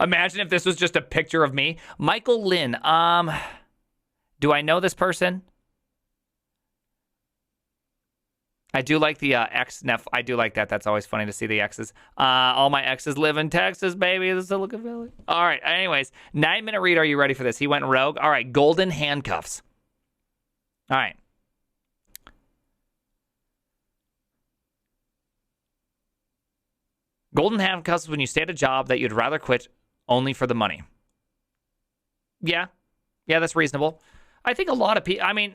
Imagine if this was just a picture of me. Michael Lynn. Do I know this person? I do like the I do like that. That's always funny to see the exes. All my exes live in Texas, baby. The Silicon Valley. All right. Anyways, 9-minute read. Are you ready for this? He went rogue. All right. Golden handcuffs. All right. Golden handcuffs is when you stay at a job that you'd rather quit only for the money. Yeah, that's reasonable. I think a lot of people, I mean,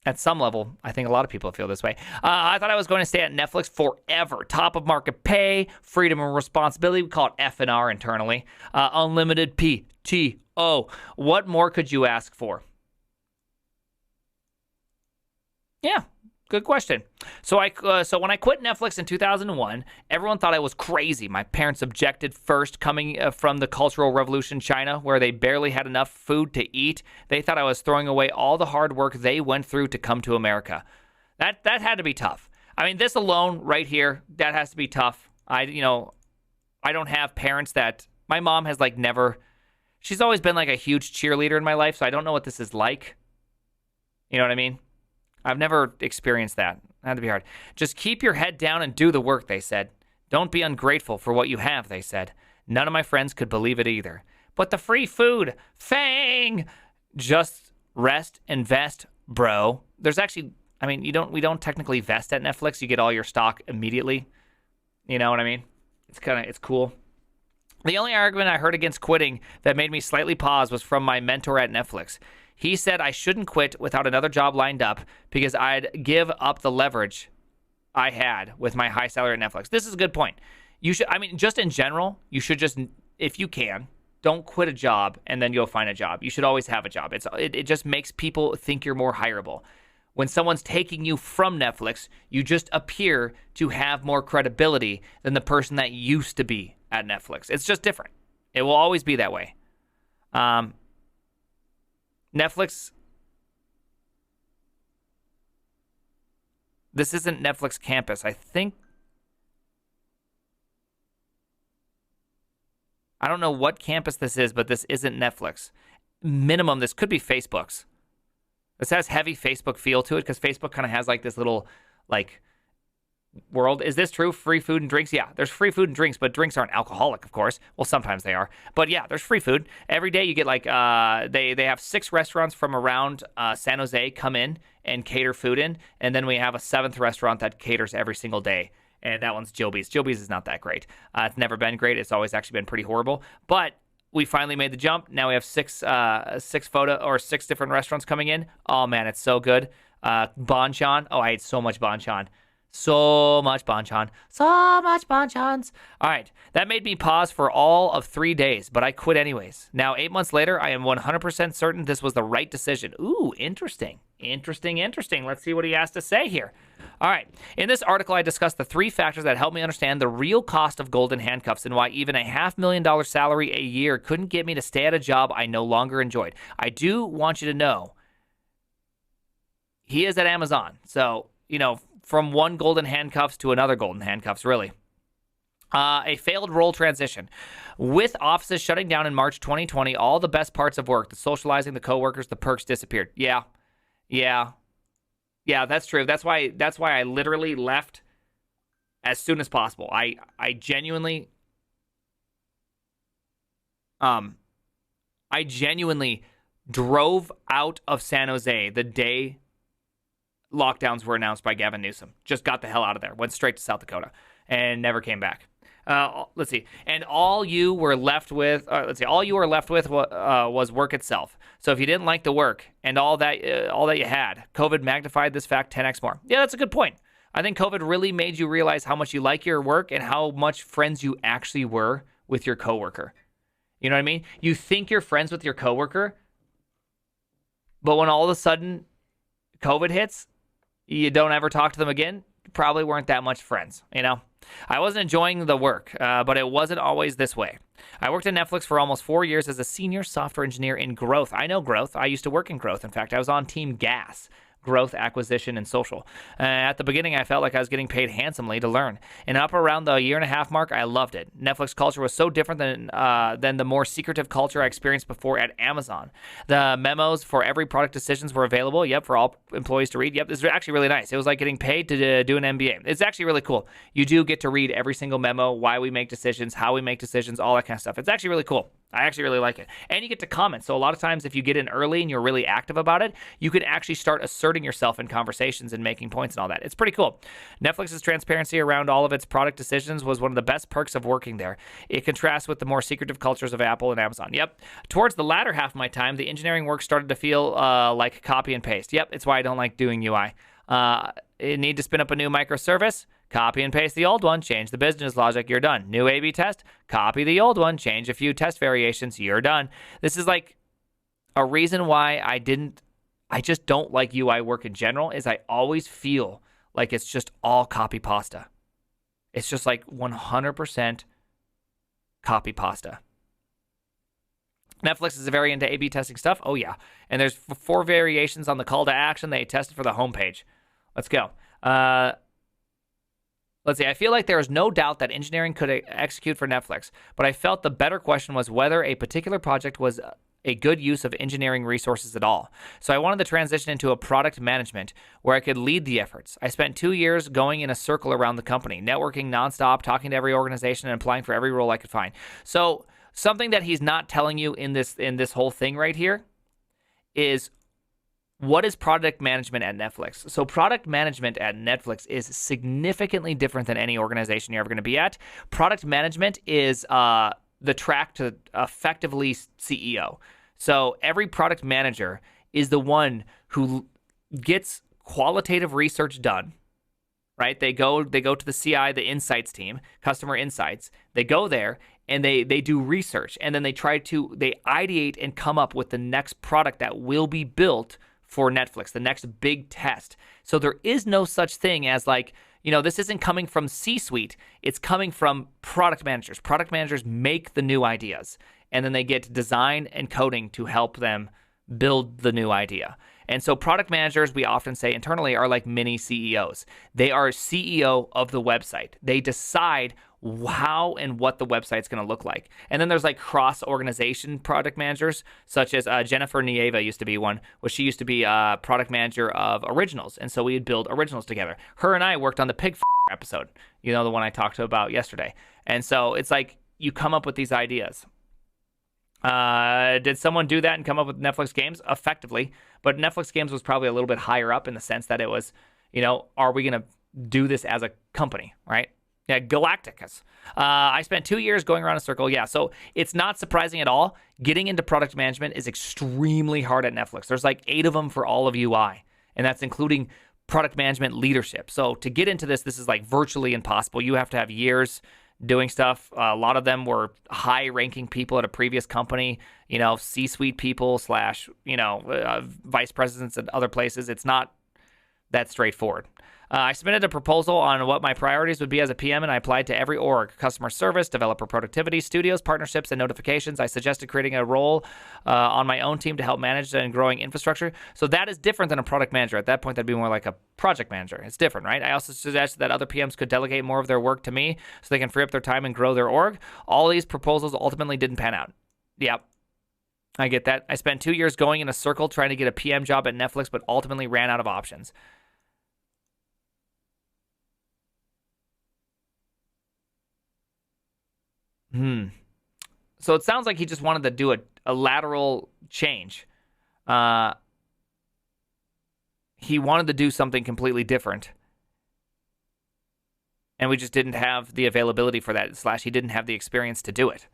at some level, I think a lot of people feel this way. I thought I was going to stay at Netflix forever. Top of market pay, freedom and responsibility. We call it F&R internally. Unlimited PTO. What more could you ask for? Yeah. Good question. So when I quit Netflix in 2001, everyone thought I was crazy. My parents objected first, coming from the Cultural Revolution in China, where they barely had enough food to eat. They thought I was throwing away all the hard work they went through to come to America. That had to be tough. I mean, this alone right here, that has to be tough. I don't have parents that my mom has she's always been like a huge cheerleader in my life, so I don't know what this is like. You know what I mean? I've never experienced that. That had to be hard. Just keep your head down and do the work, they said. Don't be ungrateful for what you have, they said. None of my friends could believe it either. But the free food, Fang! Just rest and vest, bro. There's actually, we don't technically vest at Netflix. You get all your stock immediately. You know what I mean? It's cool. The only argument I heard against quitting that made me slightly pause was from my mentor at Netflix. He said I shouldn't quit without another job lined up because I'd give up the leverage I had with my high salary at Netflix. This is a good point. You should, just in general, you should just, if you can, don't quit a job and then you'll find a job. You should always have a job. It just makes people think you're more hireable. When someone's taking you from Netflix, you just appear to have more credibility than the person that used to be at Netflix. It's just different. It will always be that way. Netflix, this isn't Netflix campus. I don't know what campus this is, but this isn't Netflix. Minimum, this could be Facebook's. This has heavy Facebook feel to it because Facebook kind of has like this little world. Is this true? Free food and drinks? Yeah, there's free food and drinks, but drinks aren't alcoholic, of course. Well, sometimes they are. But yeah, there's free food. Every day you get they have 6 restaurants from around San Jose come in and cater food in. And then we have a 7th restaurant that caters every single day. And that one's Joby's. Joby's is not that great. It's never been great. It's always actually been pretty horrible. But we finally made the jump. Now we have 6 different restaurants coming in. Oh man, it's so good. Banchan. Oh, I ate so much banchan. So much banchan. So much banchans. All right. That made me pause for all of 3 days, but I quit anyways. Now, 8 months later, I am 100% certain this was the right decision. Ooh, interesting. Interesting. Let's see what he has to say here. All right. In this article, I discussed the 3 factors that helped me understand the real cost of golden handcuffs and why even a $500,000 salary a year couldn't get me to stay at a job I no longer enjoyed. I do want you to know he is at Amazon. So, from one golden handcuffs to another golden handcuffs, really. A failed role transition. With offices shutting down in March 2020, all the best parts of work, the socializing, the coworkers, the perks disappeared. Yeah, that's true. That's why I literally left as soon as possible. I genuinely drove out of San Jose the day lockdowns were announced by Gavin Newsom. Just got the hell out of there. Went straight to South Dakota and never came back. Let's see. And all you were left with, was work itself. So if you didn't like the work and all that you had, COVID magnified this fact 10x more. Yeah, that's a good point. I think COVID really made you realize how much you like your work and how much friends you actually were with your coworker. You know what I mean? You think you're friends with your coworker, but when all of a sudden COVID hits, you don't ever talk to them again, you probably weren't that much friends, I wasn't enjoying the work, but it wasn't always this way. I worked at Netflix for almost 4 years as a senior software engineer in growth. I know growth. I used to work in growth. In fact, I was on Team Gas. growth, acquisition, and social. At the beginning, I felt like I was getting paid handsomely to learn. And up around the year and a half mark, I loved it. Netflix culture was so different than the more secretive culture I experienced before at Amazon. The memos for every product decisions were available, for all employees to read. This is actually really nice. It was like getting paid to do an MBA. It's actually really cool. You do get to read every single memo, why we make decisions, how we make decisions, all that kind of stuff. It's actually really cool. I actually really like it. And you get to comment. So a lot of times if you get in early and you're really active about it, you can actually start asserting yourself in conversations and making points and all that. It's pretty cool. Netflix's transparency around all of its product decisions was one of the best perks of working there. It contrasts with the more secretive cultures of Apple and Amazon. Towards the latter half of my time, the engineering work started to feel like copy and paste. It's why I don't like doing UI. You need to spin up a new microservice, copy and paste the old one, change the business logic, you're done. New A/B test, copy the old one, change a few test variations, you're done. This is like a reason why I just don't like UI work in general, is I always feel like it's just all copy pasta. It's just like 100% copy pasta. Netflix is very into A/B testing stuff. Oh, yeah. And there's 4 variations on the call to action they tested for the homepage. Let's go. Let's see. I feel like there is no doubt that engineering could execute for Netflix, but I felt the better question was whether a particular project was a good use of engineering resources at all. So I wanted to transition into a product management where I could lead the efforts. I spent 2 years going in a circle around the company, networking nonstop, talking to every organization, and applying for every role I could find. So something that he's not telling you in this whole thing right here is, what is product management at Netflix? So product management at Netflix is significantly different than any organization you're ever going to be at. Product management is the track to effectively CEO. So every product manager is the one who gets qualitative research done, right? They go to the CI, the insights team, customer insights. They go there and they do research, and then they ideate and come up with the next product that will be built for Netflix, the next big test. So there is no such thing as this isn't coming from C-suite. It's coming from product managers. Product managers make the new ideas, and then they get design and coding to help them build the new idea. And so product managers, we often say internally, are like mini CEOs. They are CEO of the website. They decide how and what the website's going to look like. And then there's like cross-organization product managers, such as Jennifer Nieva used to be one, where she used to be a product manager of originals. And so we would build originals together. Her and I worked on the pig episode, the one I talked about yesterday. And so it's like you come up with these ideas. Did someone do that and come up with Netflix games? Effectively. But Netflix games was probably a little bit higher up in the sense that it was, are we going to do this as a company, right? Yeah, Galacticus. I spent 2 years going around a circle. Yeah, so it's not surprising at all. Getting into product management is extremely hard at Netflix. There's like 8 of them for all of UI, and that's including product management leadership. So to get into this is like virtually impossible. You have to have years doing stuff. A lot of them were high-ranking people at a previous company, C-suite people / vice presidents at other places. It's not that straightforward. I submitted a proposal on what my priorities would be as a PM, and I applied to every org: customer service, developer productivity, studios, partnerships, and notifications. I suggested creating a role on my own team to help manage and growing infrastructure. So that is different than a product manager. At that point, that'd be more like a project manager. It's different, right? I also suggested that other PMs could delegate more of their work to me so they can free up their time and grow their org. All these proposals ultimately didn't pan out. Yep. I get that. I spent 2 years going in a circle trying to get a PM job at Netflix, but ultimately ran out of options. So it sounds like he just wanted to do a lateral change. He wanted to do something completely different. And we just didn't have the availability for that, / he didn't have the experience to do it.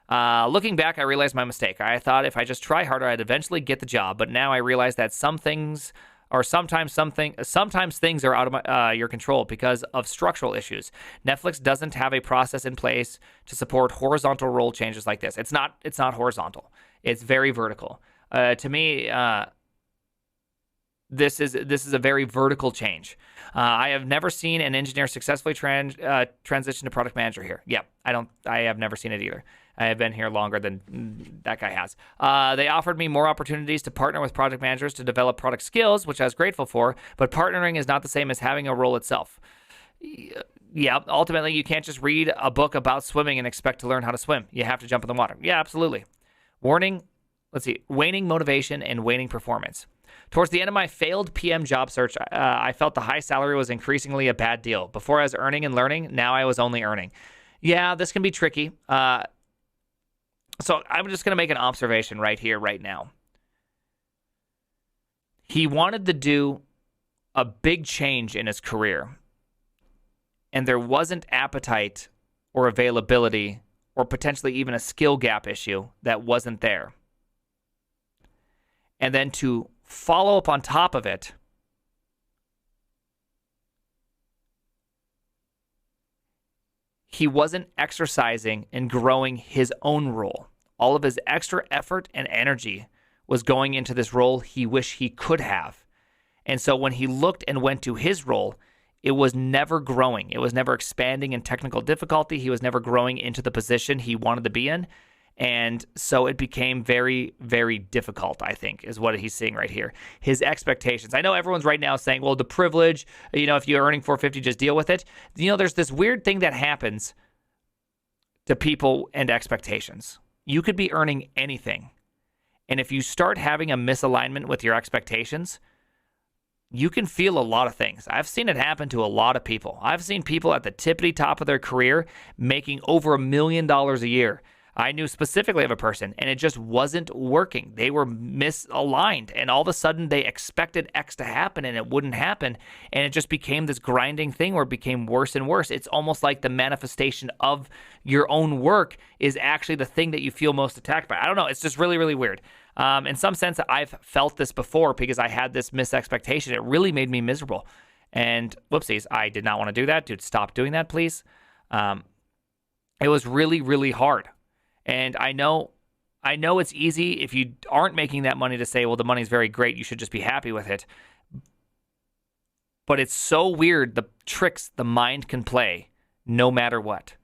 Looking back, I realized my mistake. I thought if I just try harder, I'd eventually get the job. But now I realize that sometimes things are out of your control because of structural issues. Netflix doesn't have a process in place to support horizontal role changes like this. It's not horizontal. It's very vertical. To me, This is a very vertical change. I have never seen an engineer successfully transition to product manager here. Yeah, I have never seen it either. I have been here longer than that guy has. They offered me more opportunities to partner with project managers to develop product skills, which I was grateful for, but partnering is not the same as having a role itself. Yeah, ultimately, you can't just read a book about swimming and expect to learn how to swim. You have to jump in the water. Yeah, absolutely. Warning, waning motivation and waning performance. Towards the end of my failed PM job search, I felt the high salary was increasingly a bad deal. Before I was earning and learning, now I was only earning. Yeah, this can be tricky. So I'm just going to make an observation right here, right now. He wanted to do a big change in his career, and there wasn't appetite or availability or potentially even a skill gap issue that wasn't there. And then to follow up on top of it, he wasn't exercising and growing his own role. All of his extra effort and energy was going into this role he wished he could have. And so when he looked and went to his role, it was never growing. It was never expanding in technical difficulty. He was never growing into the position he wanted to be in. And so it became very, very difficult, I think, is what he's seeing right here. His expectations. I know everyone's right now saying, well, the privilege, if you're earning $450, just deal with it. There's this weird thing that happens to people and expectations. You could be earning anything. And if you start having a misalignment with your expectations, you can feel a lot of things. I've seen it happen to a lot of people. I've seen people at the tippity top of their career making over $1 million a year. I knew specifically of a person, and it just wasn't working. They were misaligned, and all of a sudden they expected X to happen, and it wouldn't happen, and it just became this grinding thing where it became worse and worse. It's almost like the manifestation of your own work is actually the thing that you feel most attacked by. I don't know. It's just really, really weird. In some sense, I've felt this before because I had this misexpectation. It really made me miserable. And whoopsies, I did not want to do that. Dude, stop doing that, please. It was really, really hard. And I know it's easy if you aren't making that money to say, well, the money's very great, you should just be happy with it. But it's so weird, the tricks the mind can play no matter what.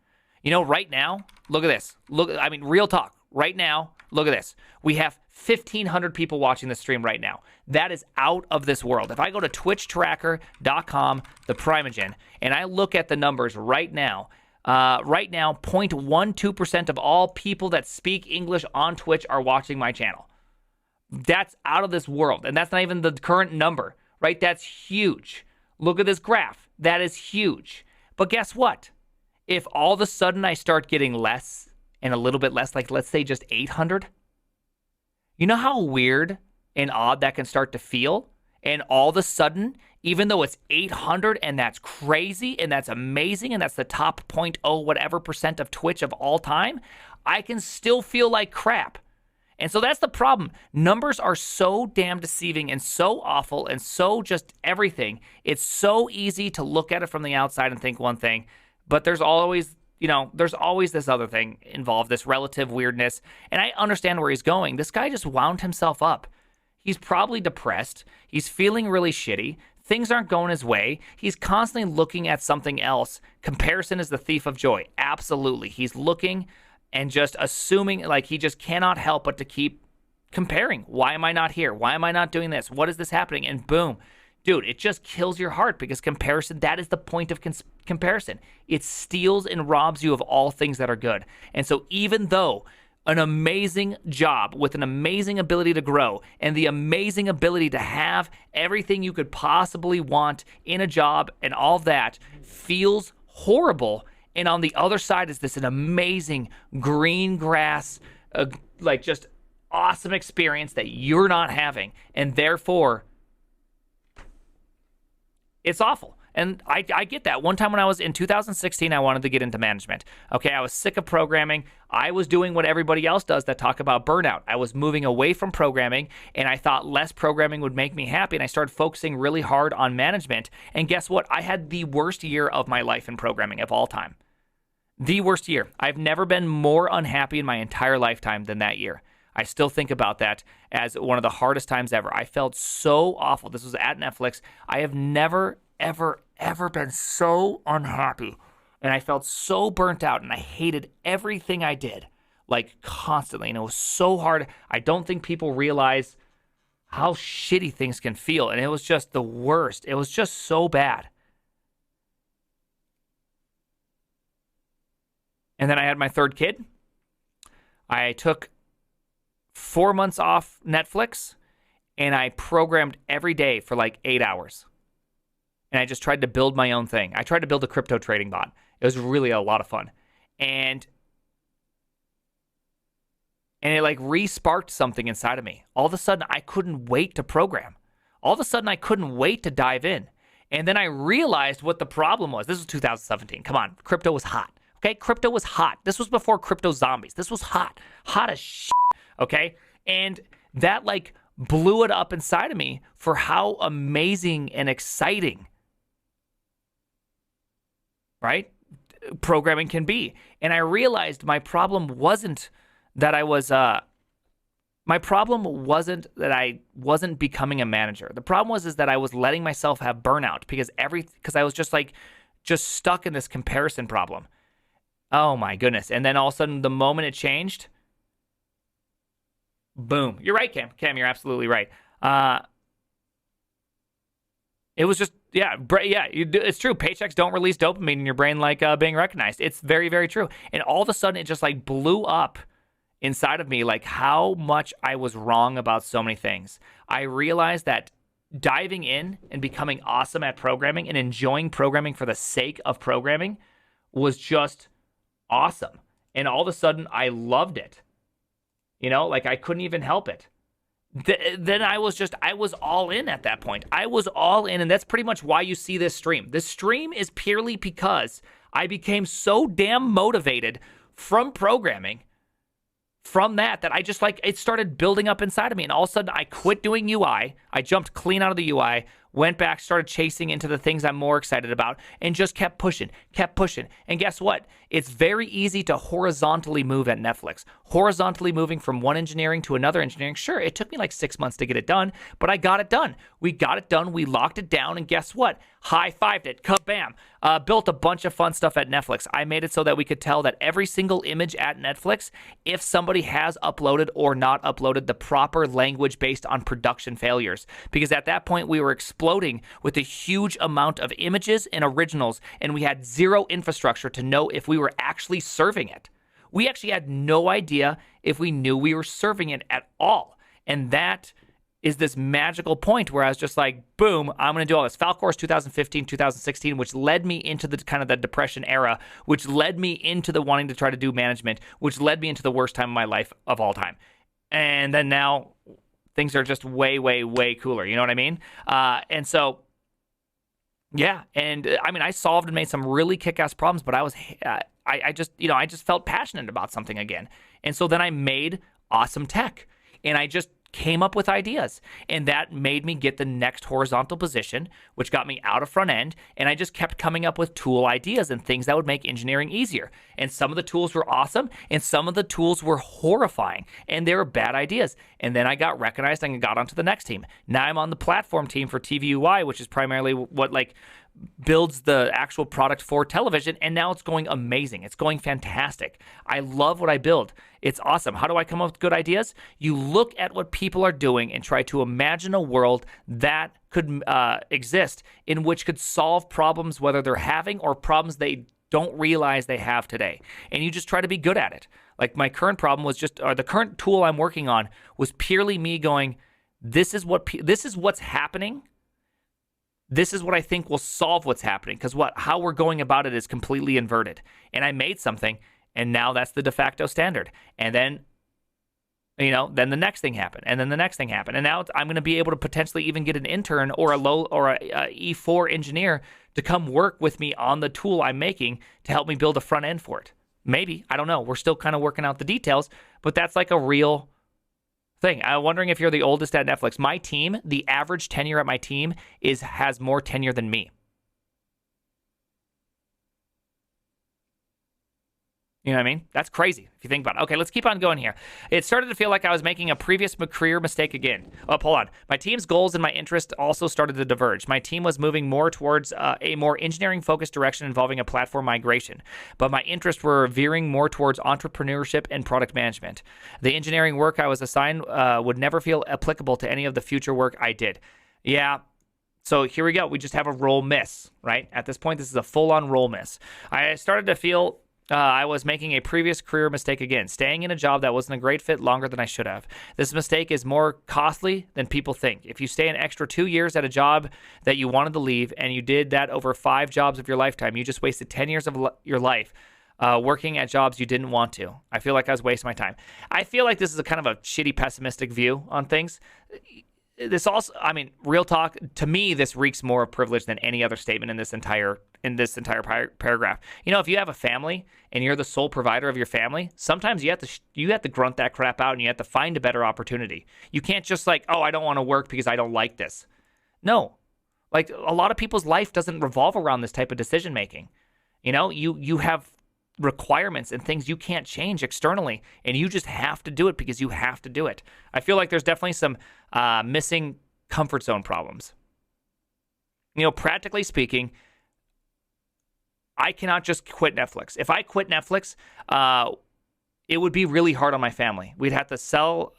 Right now, look at this. Real talk. Right now, look at this. We have 1,500 people watching this stream right now. That is out of this world. If I go to twitchtracker.com, the Primogen, and I look at the numbers right now, 0.12% of all people that speak English on Twitch are watching my channel. That's out of this world, and that's not even the current number, right? That's huge. Look at this graph. That is huge. But guess what? If all of a sudden I start getting less and a little bit less, like let's say just 800, you know how weird and odd that can start to feel? And all of a sudden, even though it's 800 and that's crazy and that's amazing and that's the top 0.0 whatever percent of Twitch of all time, I can still feel like crap. And so that's the problem. Numbers are so damn deceiving and so awful and so just everything. It's so easy to look at it from the outside and think one thing, but there's always this other thing involved, this relative weirdness. And I understand where he's going. This guy just wound himself up. He's probably depressed. He's feeling really shitty. Things aren't going his way. He's constantly looking at something else. Comparison is the thief of joy. Absolutely. He's looking and just assuming, like he just cannot help but to keep comparing. Why am I not here? Why am I not doing this? What is this happening? And boom. Dude, it just kills your heart because comparison, that is the point of comparison. It steals and robs you of all things that are good. And so even though an amazing job with an amazing ability to grow and the amazing ability to have everything you could possibly want in a job and all of that feels horrible. And on the other side is this an amazing green grass, like just awesome experience that you're not having. And therefore, it's awful. And I get that. One time when I was in 2016, I wanted to get into management. Okay, I was sick of programming. I was doing what everybody else does that talk about burnout. I was moving away from programming, and I thought less programming would make me happy, and I started focusing really hard on management. And guess what? I had the worst year of my life in programming of all time. The worst year. I've never been more unhappy in my entire lifetime than that year. I still think about that as one of the hardest times ever. I felt so awful. This was at Netflix. I have never, ever, ever been so unhappy. And I felt so burnt out, and I hated everything I did, like constantly. And it was so hard. I don't think people realize how shitty things can feel. And it was just the worst. It was just so bad. And then I had my third kid. I took 4 months off Netflix, and I programmed every day for like 8 hours. And I just tried to build my own thing. I tried to build a crypto trading bot. It was really a lot of fun. And it like re-sparked something inside of me. All of a sudden, I couldn't wait to program. All of a sudden, I couldn't wait to dive in. And then I realized what the problem was. This was 2017. Come on, crypto was hot. Okay, crypto was hot. This was before crypto zombies. This was hot as shit. Okay, and that like blew it up inside of me for how amazing and exciting, right, programming can be. And I realized my problem wasn't that I wasn't becoming a manager. The problem was that I was letting myself have burnout because I was just stuck in this comparison problem. Oh my goodness. And then all of a sudden, the moment it changed, boom. You're right, Cam. Cam, you're absolutely right. It was just, it's true. Paychecks don't release dopamine in your brain like being recognized. It's very, very true. And all of a sudden, it just like blew up inside of me, like how much I was wrong about so many things. I realized that diving in and becoming awesome at programming and enjoying programming for the sake of programming was just awesome. And all of a sudden, I loved it. Like I couldn't even help it. Then I was all in at that point. I was all in, and that's pretty much why you see this stream. This stream is purely because I became so damn motivated from programming, from that I just it started building up inside of me. And all of a sudden, I quit doing UI. I jumped clean out of the UI, went back, started chasing into the things I'm more excited about, and just kept pushing. And guess what? It's very easy to horizontally move at Netflix. Horizontally moving from one engineering to another engineering. Sure, it took me like 6 months to get it done, but I got it done. We got it done. We locked it down. And guess what? High-fived it. Kabam. Built a bunch of fun stuff at Netflix. I made it so that we could tell that every single image at Netflix, if somebody has uploaded or not uploaded the proper language based on production failures. Because at that point, we were exploding with a huge amount of images and originals, and we had zero infrastructure to know if we were actually serving it. We actually had no idea if we knew we were serving it at all. And that is this magical point where I was just like, boom, I'm going to do all this. Falcors 2015, 2016, which led me into the kind of the depression era, which led me into the wanting to try to do management, which led me into the worst time of my life of all time. And then now things are just way, way, way cooler. You know what I mean? And so, yeah. And I mean, I solved and made some really kick-ass problems, but I just felt passionate about something again. And so then I made awesome tech, and I just came up with ideas, and that made me get the next horizontal position, which got me out of front end. And I just kept coming up with tool ideas and things that would make engineering easier. And some of the tools were awesome, and some of the tools were horrifying, and they were bad ideas. And then I got recognized and got onto the next team. Now I'm on the platform team for TVUI, which is primarily what builds the actual product for television, and now it's going amazing. It's going fantastic. I love what I build. It's awesome. How do I come up with good ideas? You look at what people are doing and try to imagine a world that could exist in which could solve problems, whether they're having or problems they don't realize they have today. And you just try to be good at it. Like my current problem was the current tool I'm working on was purely me going, this is what's happening. This is what I think will solve what's happening, because how we're going about it is completely inverted. And I made something, and now that's the de facto standard. And then, then the next thing happened, and then the next thing happened, and now I'm going to be able to potentially even get an intern or a E4 engineer to come work with me on the tool I'm making to help me build a front end for it. Maybe, I don't know. We're still kind of working out the details, but that's like a real thing. I'm wondering if you're the oldest at Netflix. My team, the average tenure at my team has more tenure than me. You know what I mean? That's crazy if you think about it. Okay, let's keep on going here. It started to feel like I was making a previous career mistake again. Oh, hold on. My team's goals and my interest also started to diverge. My team was moving more towards a more engineering-focused direction involving a platform migration, but my interests were veering more towards entrepreneurship and product management. The engineering work I was assigned would never feel applicable to any of the future work I did. Yeah. So here we go. We just have a role miss, right? At this point, this is a full-on role miss. I started to feel I was making a previous career mistake again, staying in a job that wasn't a great fit longer than I should have. This mistake is more costly than people think. If you stay an extra 2 years at a job that you wanted to leave, and you did that over 5 jobs of your lifetime, you just wasted 10 years of your life working at jobs you didn't want to. I feel like I was wasting my time. I feel like this is a kind of a shitty, pessimistic view on things. This also, I mean, real talk, to me, this reeks more of privilege than any other statement in this entire paragraph. You know, if you have a family and you're the sole provider of your family, sometimes you have to grunt that crap out and you have to find a better opportunity. You can't just like, oh, I don't want to work because I don't like this. No, like a lot of people's life doesn't revolve around this type of decision making. You know, you have requirements and things you can't change externally, and you just have to do it because you have to do it. I feel like there's definitely some missing comfort zone problems. You know, practically speaking, I cannot just quit Netflix. If I quit Netflix, it would be really hard on my family. We'd have to sell.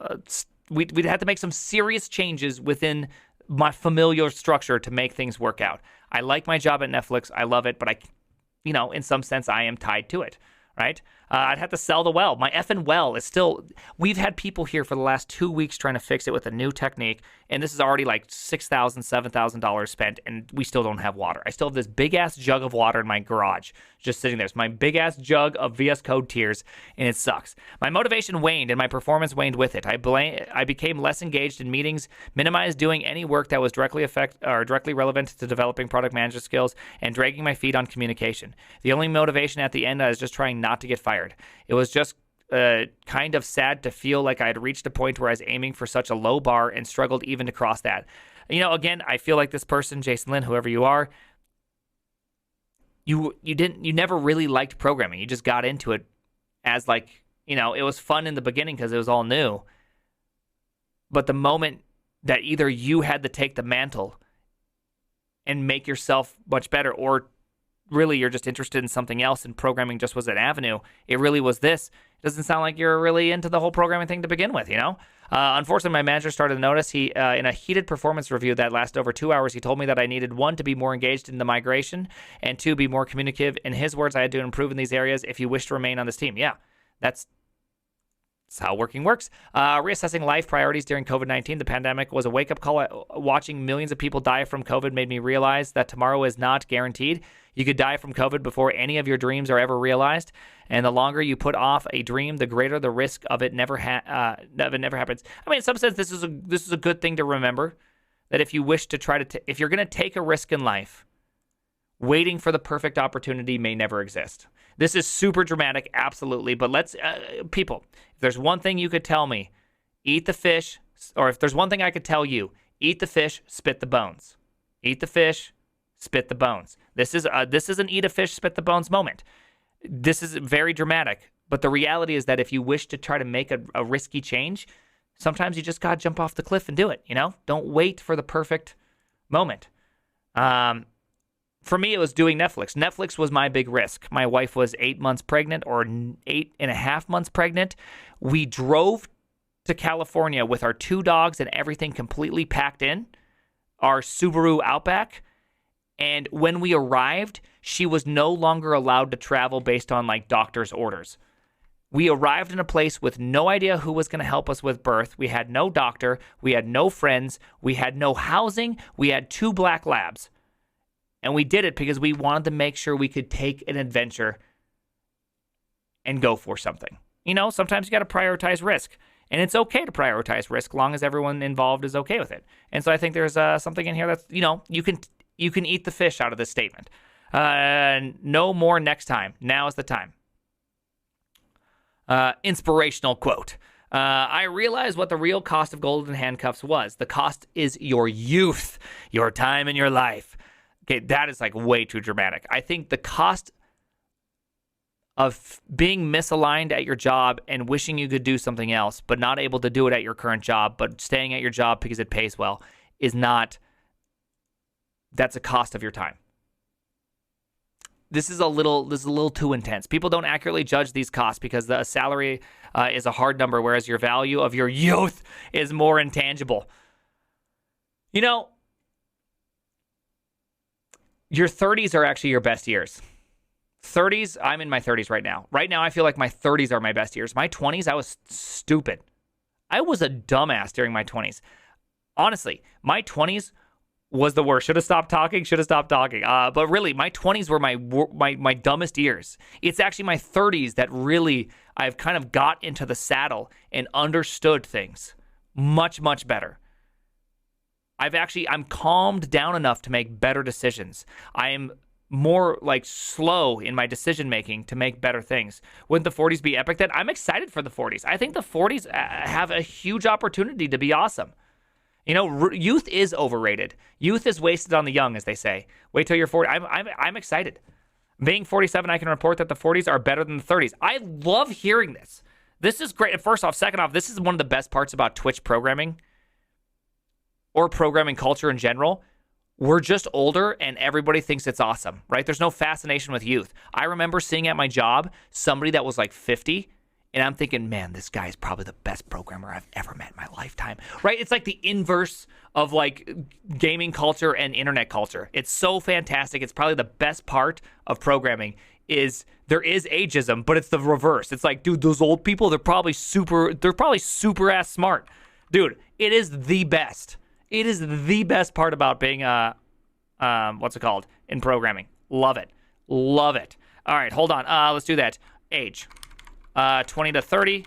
We'd have to make some serious changes within my familial structure to make things work out. I like my job at Netflix. I love it, but you know, in some sense, I am tied to it, right? I'd have to sell the well. My effing well is still, we've had people here for the last 2 weeks trying to fix it with a new technique, and this is already like $6,000, $7,000 spent, and we still don't have water. I still have this big-ass jug of water in my garage just sitting there. It's my big-ass jug of VS Code tears, and it sucks. My motivation waned, and my performance waned with it. I became less engaged in meetings, minimized doing any work that was directly relevant to developing product management skills, and dragging my feet on communication. The only motivation at the end is just trying not to get fired. It was just kind of sad to feel like I had reached a point where I was aiming for such a low bar and struggled even to cross that. You know, again, I feel like this person, Jason Lynn, whoever you are, you never really liked programming. You just got into it as like, you know, it was fun in the beginning because it was all new. But the moment that either you had to take the mantle and make yourself much better, or really you're just interested in something else and programming just was an avenue, it really was this. It doesn't sound like you're really into the whole programming thing to begin with, you know? Unfortunately, my manager started to notice. In a heated performance review that lasted over 2 hours, he told me that I needed, 1, to be more engaged in the migration, and 2, be more communicative. In his words, I had to improve in these areas if you wish to remain on this team. Yeah, that's how working works. Reassessing life priorities during COVID-19. The pandemic was a wake-up call. Watching millions of people die from COVID made me realize that tomorrow is not guaranteed. You could die from COVID before any of your dreams are ever realized. And the longer you put off a dream, the greater the risk of it never happens. I mean, in some sense, this is a good thing to remember, that if you wish to try to, if you're going to take a risk in life, waiting for the perfect opportunity may never exist. This is super dramatic, absolutely. But let's, people, if there's one thing you could tell me, eat the fish, or if there's one thing I could tell you, eat the fish, spit the bones. Eat the fish, spit the bones. This is an eat a fish, spit the bones moment. This is very dramatic. But the reality is that if you wish to try to make a risky change, sometimes you just got to jump off the cliff and do it, you know? Don't wait for the perfect moment. For me, it was doing Netflix. Netflix was my big risk. My wife was 8 months pregnant, or 8.5 months pregnant. We drove to California with our 2 dogs and everything completely packed in, our Subaru Outback. And when we arrived, she was no longer allowed to travel based on like doctor's orders. We arrived in a place with no idea who was going to help us with birth. We had no doctor. We had no friends. We had no housing. We had 2 black labs. And we did it because we wanted to make sure we could take an adventure and go for something. You know, sometimes you got to prioritize risk. And it's okay to prioritize risk, long as everyone involved is okay with it. And so I think there's something in here that's, you know, you can eat the fish out of this statement. No more next time. Now is the time. Inspirational quote. I realized what the real cost of golden handcuffs was. The cost is your youth, your time in your life. Okay, that is like way too dramatic. I think the cost of being misaligned at your job and wishing you could do something else, but not able to do it at your current job, but staying at your job because it pays well that's a cost of your time. This is a little too intense. People don't accurately judge these costs because the salary is a hard number, whereas your value of your youth is more intangible. Your 30s are actually your best years. 30s, I'm in my 30s right now. Right now, I feel like my 30s are my best years. My 20s, I was stupid. I was a dumbass during my 20s. Honestly, my 20s was the worst. Should have stopped talking. But really, my 20s were my dumbest years. It's actually my 30s that really I've kind of got into the saddle and understood things much, much better. I'm calmed down enough to make better decisions. I am more like slow in my decision making to make better things. Wouldn't the 40s be epic then? I'm excited for the 40s. I think the 40s have a huge opportunity to be awesome. Youth is overrated. Youth is wasted on the young, as they say. Wait till you're 40. I'm excited. Being 47, I can report that the 40s are better than the 30s. I love hearing this. This is great. First off, second off, this is one of the best parts about Twitch programming or programming culture in general. We're just older and everybody thinks it's awesome, right? There's no fascination with youth. I remember seeing at my job somebody that was like 50, and I'm thinking, man, this guy is probably the best programmer I've ever met in my lifetime, right? It's like the inverse of like gaming culture and internet culture. It's so fantastic. It's probably the best part of programming is there is ageism, but it's the reverse. It's like, dude, those old people, they're probably super ass smart. Dude, it is the best. It is the best part about being in programming. Love it. All right, hold on. Let's do that. Age. 20 to 30.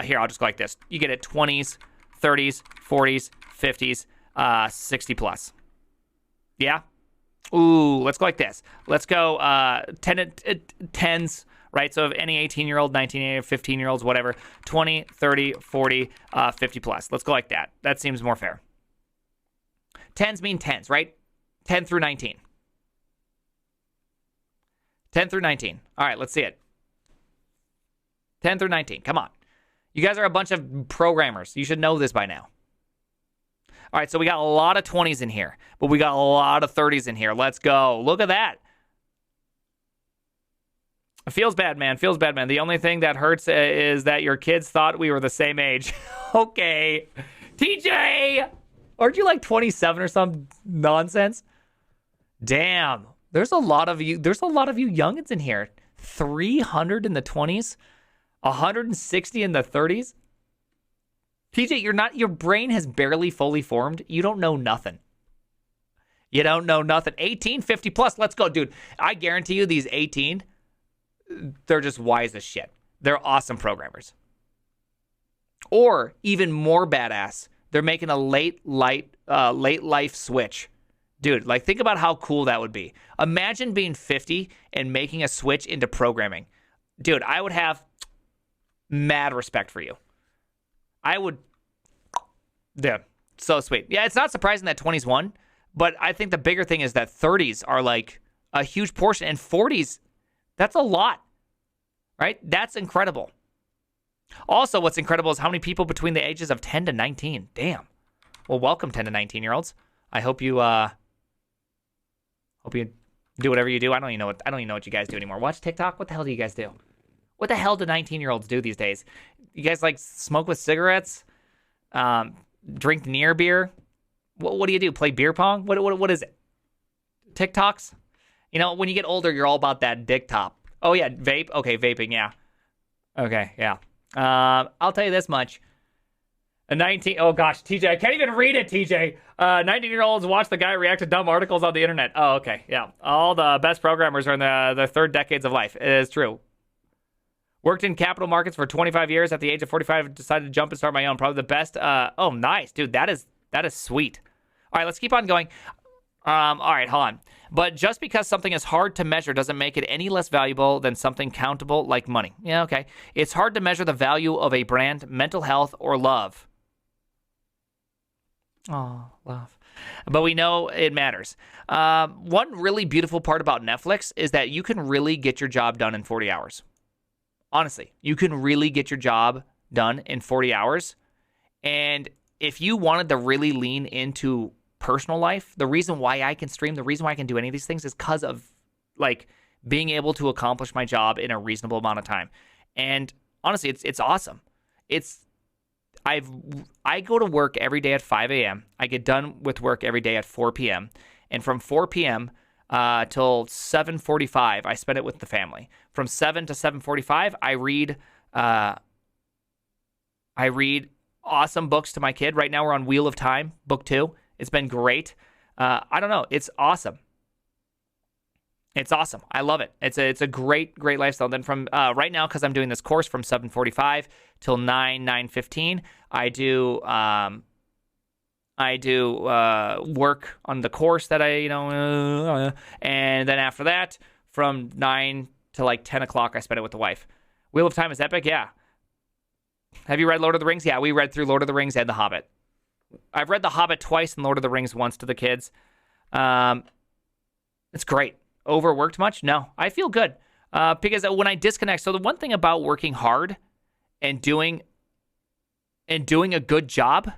Here, I'll just go like this. You get it. 20s, 30s, 40s, 50s, 60 plus. Yeah? Ooh, let's go like this. Let's go 10s, right? So if any 18-year-old, 19-year-old, 15-year-olds, whatever, 20, 30, 40, 50 plus. Let's go like that. That seems more fair. 10s mean 10s, right? 10 through 19. 10 through 19. All right, let's see it. 10 through 19. Come on. You guys are a bunch of programmers. You should know this by now. All right, so we got a lot of 20s in here, but we got a lot of 30s in here. Let's go. Look at that. It feels bad, man. The only thing that hurts is that your kids thought we were the same age. Okay. TJ! Aren't you like 27 or some nonsense? Damn. There's a lot of you youngins in here. 300 in the 20s, 160 in the 30s. TJ, your brain has barely fully formed. You don't know nothing. 18, 50 plus. Let's go, dude. I guarantee you these 18, they're just wise as shit. They're awesome programmers. Or even more badass, they're making a late life switch. Dude, like think about how cool that would be. Imagine being 50 and making a switch into programming. Dude, I would have mad respect for you. I would. Yeah, so sweet. Yeah, it's not surprising that 20s won, but I think the bigger thing is that 30s are like a huge portion, and 40s, that's a lot, right? That's incredible. Also, what's incredible is how many people between the ages of 10 to 19. Damn. Well, welcome 10 to 19-year-olds. I hope you do whatever you do. I don't even know what you guys do anymore. Watch TikTok. What the hell do you guys do? What the hell do 19-year-olds do these days? You guys like smoke with cigarettes? Drink near beer? What do you do? Play beer pong? What is it? TikToks? When you get older, you're all about that dick top. Oh yeah, vape. Okay, vaping. Yeah. Okay, yeah. I'll tell you this much. Oh gosh, TJ, I can't even read it, TJ. 19-year-olds watch the guy react to dumb articles on the internet. Oh, okay, yeah. All the best programmers are in the third decades of life. It is true. Worked in capital markets for 25 years. At the age of 45, decided to jump and start my own. Probably the best. Oh, nice, dude. That is sweet. All right, let's keep on going. All right, hold on. But just because something is hard to measure doesn't make it any less valuable than something countable like money. Yeah, okay. It's hard to measure the value of a brand, mental health, or love. Oh, love. but we know it matters. One really beautiful part about Netflix is that you can really get your job done in 40 hours. Honestly, you can really get your job done in 40 hours. And if you wanted to really lean into personal life, the reason why I can stream, the reason why I can do any of these things is because of like being able to accomplish my job in a reasonable amount of time. And honestly, it's awesome. I go to work every day at 5 a.m. I get done with work every day at 4 p.m. And from 4 p.m. Till 7:45, I spend it with the family. From 7 to 7:45, I read awesome books to my kid. Right now, we're on Wheel of Time, book 2. It's been great. I don't know. It's awesome. It's awesome. I love it. It's a great lifestyle. Then from right now, because I'm doing this course from 7:45 till 9:15, I do work on the course that and then after that, from 9 to like 10 o'clock, I spend it with the wife. Wheel of Time is epic, yeah. Have you read Lord of the Rings? Yeah, we read through Lord of the Rings and The Hobbit. I've read The Hobbit twice and Lord of the Rings once to the kids. It's great. Overworked much? No, I feel good because when I disconnect. So the one thing about working hard and doing a good job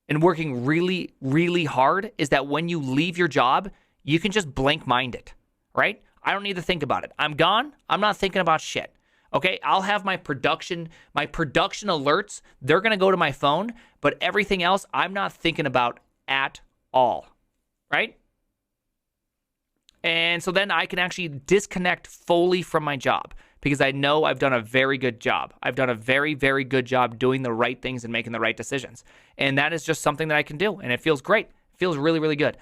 and working really, really hard is that when you leave your job, you can just blank mind it, right? I don't need to think about it. I'm gone. I'm not thinking about shit. Okay, I'll have my production alerts. They're going to go to my phone, but everything else I'm not thinking about at all, right? And so then I can actually disconnect fully from my job because I know I've done a very good job. I've done a very, very good job doing the right things and making the right decisions. And that is just something that I can do, and it feels great. It feels really, really good.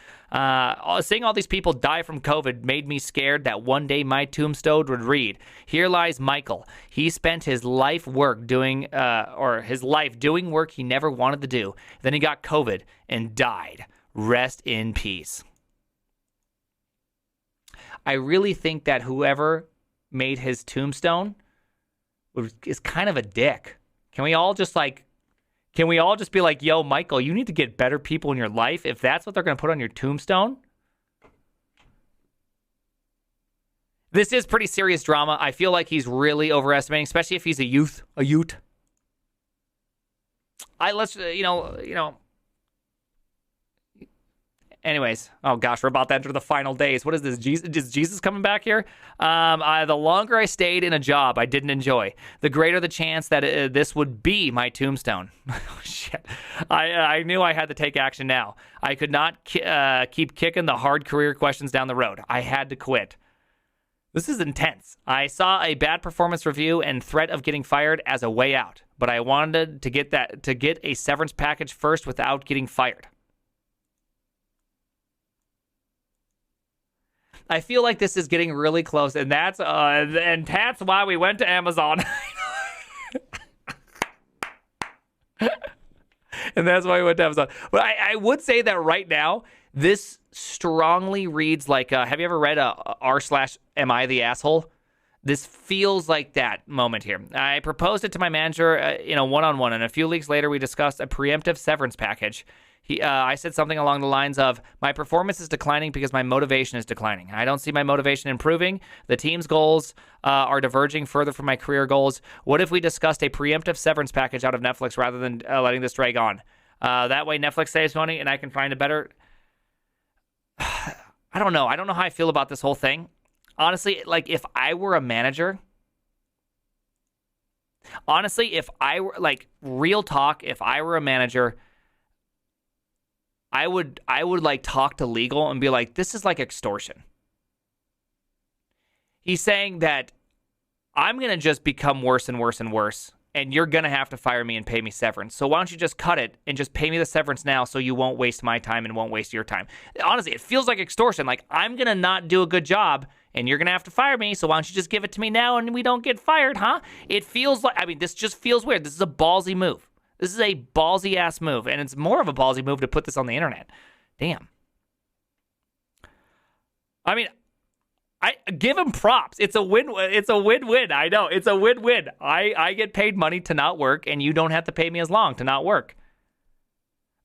Seeing all these people die from COVID made me scared that one day my tombstone would read, "Here lies Michael. He spent his life doing work he never wanted to do. Then he got COVID and died. Rest in peace." I really think that whoever made his tombstone is kind of a dick. Can we all just be like, yo, Michael, you need to get better people in your life if that's what they're going to put on your tombstone? This is pretty serious drama. I feel like he's really overestimating, especially if he's a youth. Anyways, oh gosh, we're about to enter the final days. What is this? Is Jesus coming back here? The longer I stayed in a job I didn't enjoy, the greater the chance that this would be my tombstone. Oh, shit. I knew I had to take action now. I could not keep kicking the hard career questions down the road. I had to quit. This is intense. I saw a bad performance review and threat of getting fired as a way out, but I wanted to get a severance package first without getting fired. I feel like this is getting really close, and that's why we went to Amazon. And that's why we went to Amazon. But I would say that right now, this strongly reads like, have you ever read r/Am I the Asshole? This feels like that moment here. I proposed it to my manager in a one-on-one, and a few weeks later, we discussed a preemptive severance package. I said something along the lines of, my performance is declining because my motivation is declining. I don't see my motivation improving. The team's goals are diverging further from my career goals. What if we discussed a preemptive severance package out of Netflix rather than letting this drag on? That way Netflix saves money and I can find a better... I don't know. I don't know how I feel about this whole thing. Honestly, like if I were a manager... real talk, if I were a manager... I would like talk to legal and be like, this is like extortion. He's saying that I'm going to just become worse and worse and worse, and you're going to have to fire me and pay me severance. So why don't you just cut it and just pay me the severance now so you won't waste my time and won't waste your time? Honestly, it feels like extortion. Like, I'm going to not do a good job, and you're going to have to fire me, so why don't you just give it to me now and we don't get fired, huh? It feels like, this just feels weird. This is a ballsy move. This is a ballsy-ass move, and it's more of a ballsy move to put this on the internet. Damn. I give him props. It's a win. It's a win-win. I know. It's a win-win. I get paid money to not work, and you don't have to pay me as long to not work.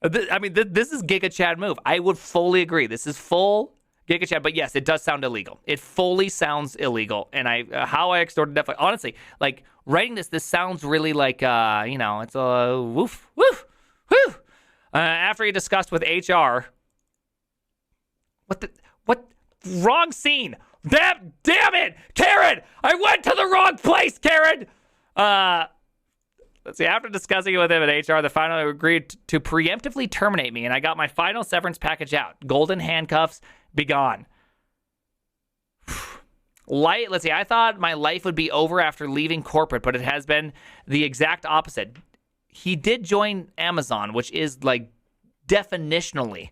This is Giga Chad move. I would fully agree. This is full Giga Chad, but yes, it does sound illegal. It fully sounds illegal. And how I extorted Netflix, honestly, like writing this sounds really like, it's a woof, woof, woof. After he discussed with HR, what, wrong scene. Damn it, Karen, I went to the wrong place, Karen. Let's see. After discussing it with him at HR, the final agreed to preemptively terminate me, and I got my final severance package out. Golden handcuffs, be gone. Let's see. I thought my life would be over after leaving corporate, but it has been the exact opposite. He did join Amazon, which is like definitionally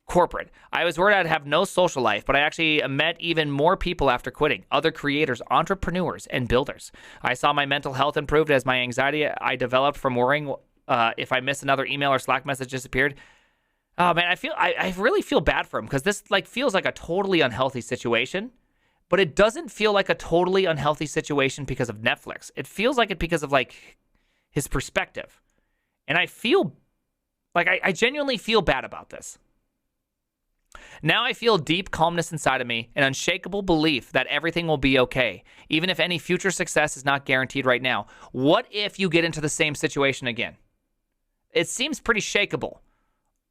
corporate. I was worried I'd have no social life, but I actually met even more people after quitting. Other creators, entrepreneurs, and builders. I saw my mental health improved as my anxiety I developed from worrying if I missed another email or Slack message disappeared. Oh man, I really feel bad for him because this feels like a totally unhealthy situation, but it doesn't feel like a totally unhealthy situation because of Netflix. It feels like it because of like his perspective, and I feel like I genuinely feel bad about this. Now I feel deep calmness inside of me, an unshakable belief that everything will be okay, even if any future success is not guaranteed right now. What if you get into the same situation again? It seems pretty shakeable.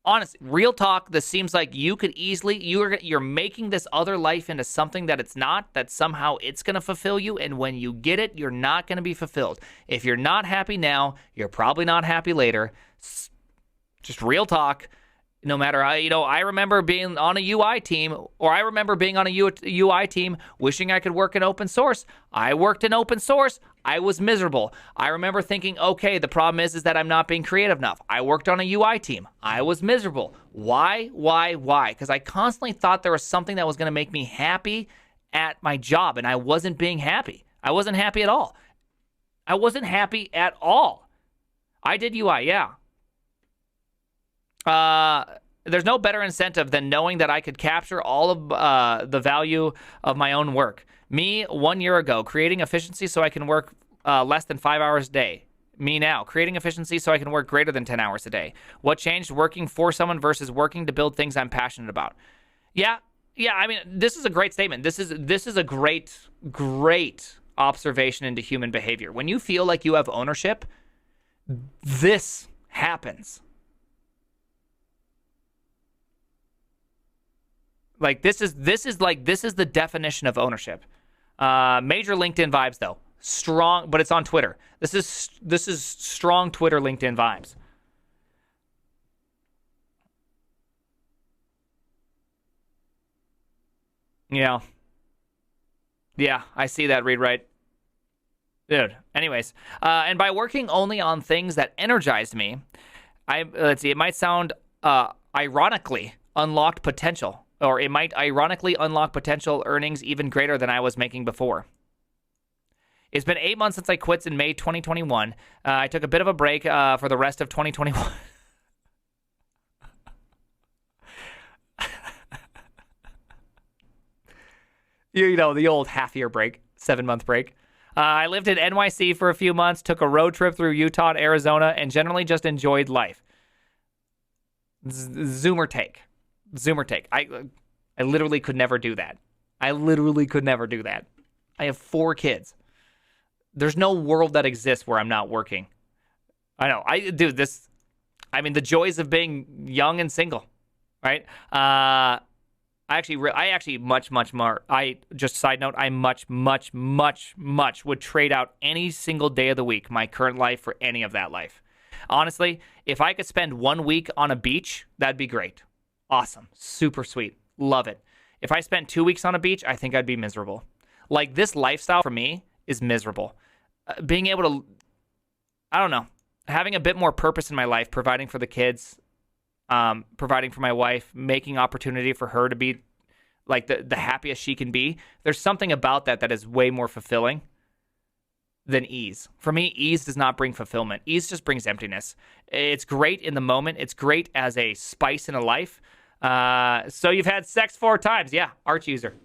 Honestly, real talk, this seems like you could easily, you're making this other life into something that it's not, that somehow it's going to fulfill you, and when you get it, you're not going to be fulfilled. If you're not happy now, you're probably not happy later. Just real talk. No matter how, I remember being on a UI team, or I remember being on a UI team wishing I could work in open source. I worked in open source. I was miserable. I remember thinking, okay, the problem is that I'm not being creative enough. I worked on a UI team. I was miserable. Why? Because I constantly thought there was something that was going to make me happy at my job, and I wasn't being happy. I wasn't happy at all. I did UI, yeah. There's no better incentive than knowing that I could capture all of the value of my own work. Me 1 year ago, creating efficiency so I can work less than 5 hours a day. Me now, creating efficiency so I can work greater than 10 hours a day. What changed? Working for someone versus working to build things I'm passionate about. Yeah. I mean, this is a great statement. This is a great observation into human behavior. When you feel like you have ownership, this happens. Like this is the definition of ownership. Major LinkedIn vibes though. Strong, but it's on Twitter. This is strong Twitter LinkedIn vibes. Yeah, I see that read right. Dude. Anyways, and by working only on things that energized me, let's see, it might sound ironically unlocked potential. Or it might ironically unlock potential earnings even greater than I was making before. It's been 8 months since I quit in May 2021. I took a bit of a break for the rest of 2021. The old half-year break, 7-month break. I lived in NYC for a few months, took a road trip through Utah and Arizona, and generally just enjoyed life. Zoomer take. I literally could never do that. I have 4 kids. There's no world that exists where I'm not working. I know. The joys of being young and single, right? I actually much more. Side note, I much would trade out any single day of the week, my current life, for any of that life. Honestly, if I could spend 1 week on a beach, that'd be great. Awesome. Super sweet. Love it. If I spent 2 weeks on a beach, I think I'd be miserable. Like, this lifestyle for me is miserable. Being able to, I don't know, having a bit more purpose in my life, providing for the kids, providing for my wife, making opportunity for her to be like the happiest she can be. There's something about that is way more fulfilling than ease. For me, ease does not bring fulfillment. Ease just brings emptiness. It's great in the moment. It's great as a spice in a life. So you've had sex 4 times. Yeah, arch user.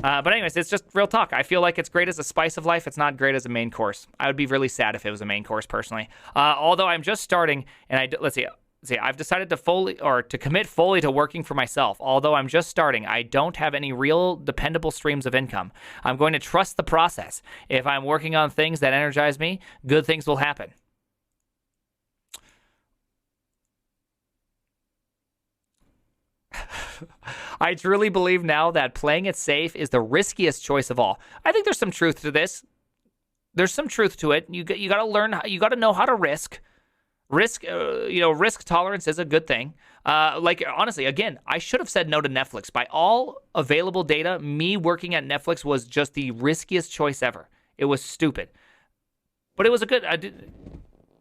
But anyways, it's just real talk. I feel like it's great as a spice of life. It's not great as a main course. I would be really sad if it was a main course personally. Although I'm just starting, and let's see. See, I've decided to commit fully to working for myself. Although I'm just starting, I don't have any real dependable streams of income. I'm going to trust the process. If I'm working on things that energize me, good things will happen. I truly believe now that playing it safe is the riskiest choice of all. I think there's some truth to this. There's some truth to it. You got to learn. You got to know how to risk. Risk tolerance is a good thing. Honestly, again, I should have said no to Netflix. By all available data, me working at Netflix was just the riskiest choice ever. It was stupid, but it was a good.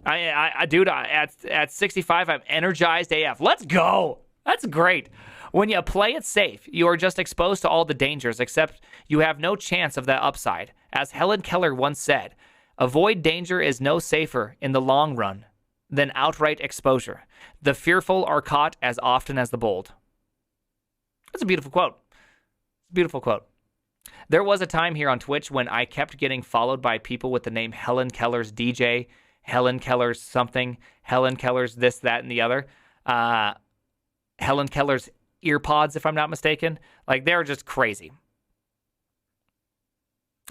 At 65, I'm energized AF. Let's go. That's great. When you play it safe, you are just exposed to all the dangers, except you have no chance of that upside. As Helen Keller once said, avoid danger is no safer in the long run than outright exposure. The fearful are caught as often as the bold. That's a beautiful quote. Beautiful quote. There was a time here on Twitch when I kept getting followed by people with the name Helen Keller's DJ, Helen Keller's something, Helen Keller's this, that, and the other. Helen Keller's earpods, if I'm not mistaken. Like, they're just crazy.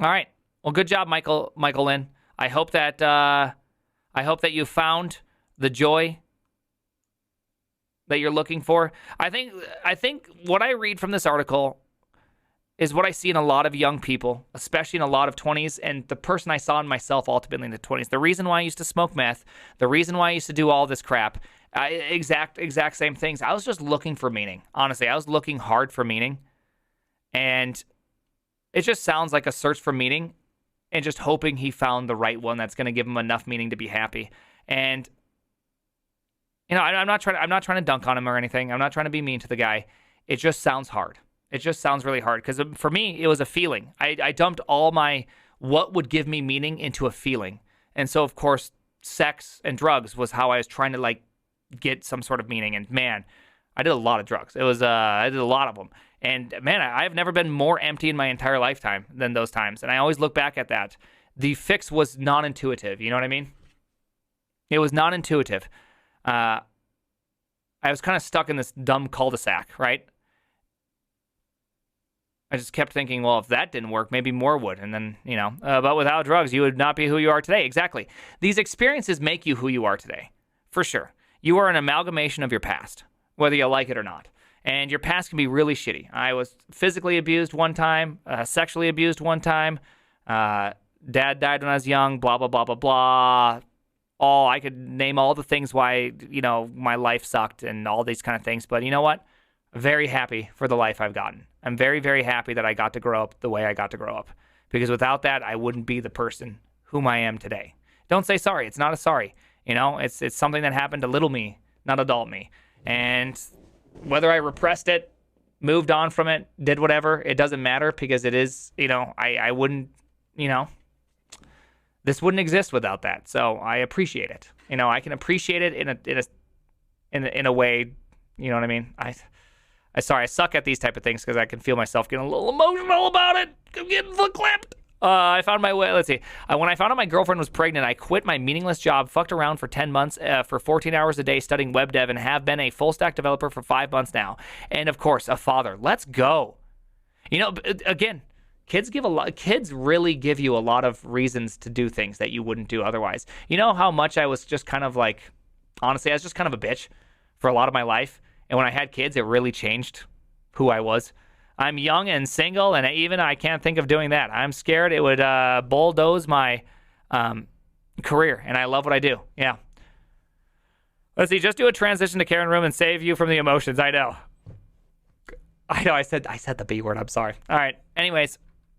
All right. Well, good job, Michael Lynn. I hope that you found the joy that you're looking for. I think what I read from this article is what I see in a lot of young people, especially in a lot of 20s, and the person I saw in myself ultimately in the 20s. The reason why I used to smoke meth, the reason why I used to do all this crap, exact same things. I was just looking for meaning. Honestly, I was looking hard for meaning, and it just sounds like a search for meaning and just hoping he found the right one that's going to give him enough meaning to be happy. And I'm not trying to dunk on him or anything. I'm not trying to be mean to the guy. It just sounds hard. It just sounds really hard because for me, it was a feeling. I dumped all my what would give me meaning into a feeling. And so, of course, sex and drugs was how I was trying to get some sort of meaning. And man, I did a lot of drugs. I did a lot of them. And man, I've never been more empty in my entire lifetime than those times. And I always look back at that. The fix was non-intuitive. You know what I mean? It was non-intuitive. I was kind of stuck in this dumb cul-de-sac, right? I just kept thinking, well, if that didn't work, maybe more would. And then, but without drugs, you would not be who you are today. Exactly. These experiences make you who you are today, for sure. You are an amalgamation of your past, whether you like it or not. And your past can be really shitty. I was physically abused one time, sexually abused one time. Dad died when I was young, blah, blah, blah, blah, blah. I could name all the things why, my life sucked and all these kind of things. But you know what? Very happy for the life I've gotten. I'm very, very happy that I got to grow up the way I got to grow up. Because without that, I wouldn't be the person whom I am today. Don't say sorry. It's not a sorry. It's something that happened to little me, not adult me. And whether I repressed it, moved on from it, did whatever, it doesn't matter because it is, I wouldn't, this wouldn't exist without that. So I appreciate it. I can appreciate it in a way, you know what I mean? I suck at these type of things because I can feel myself getting a little emotional about it. I'm getting clipped. I found my way. Let's see. When I found out my girlfriend was pregnant, I quit my meaningless job, fucked around for 10 months, for 14 hours a day studying web dev, and have been a full stack developer for 5 months now. And of course, a father. Let's go. Again, kids really give you a lot of reasons to do things that you wouldn't do otherwise. You know how much I was just kind of honestly, I was just kind of a bitch for a lot of my life. And when I had kids, it really changed who I was. I'm young and single, and I can't think of doing that. I'm scared it would bulldoze my career, and I love what I do. Yeah. Let's see. Just do a transition to Karen Room and save you from the emotions. I know. I said the B word. I'm sorry. All right. Anyways.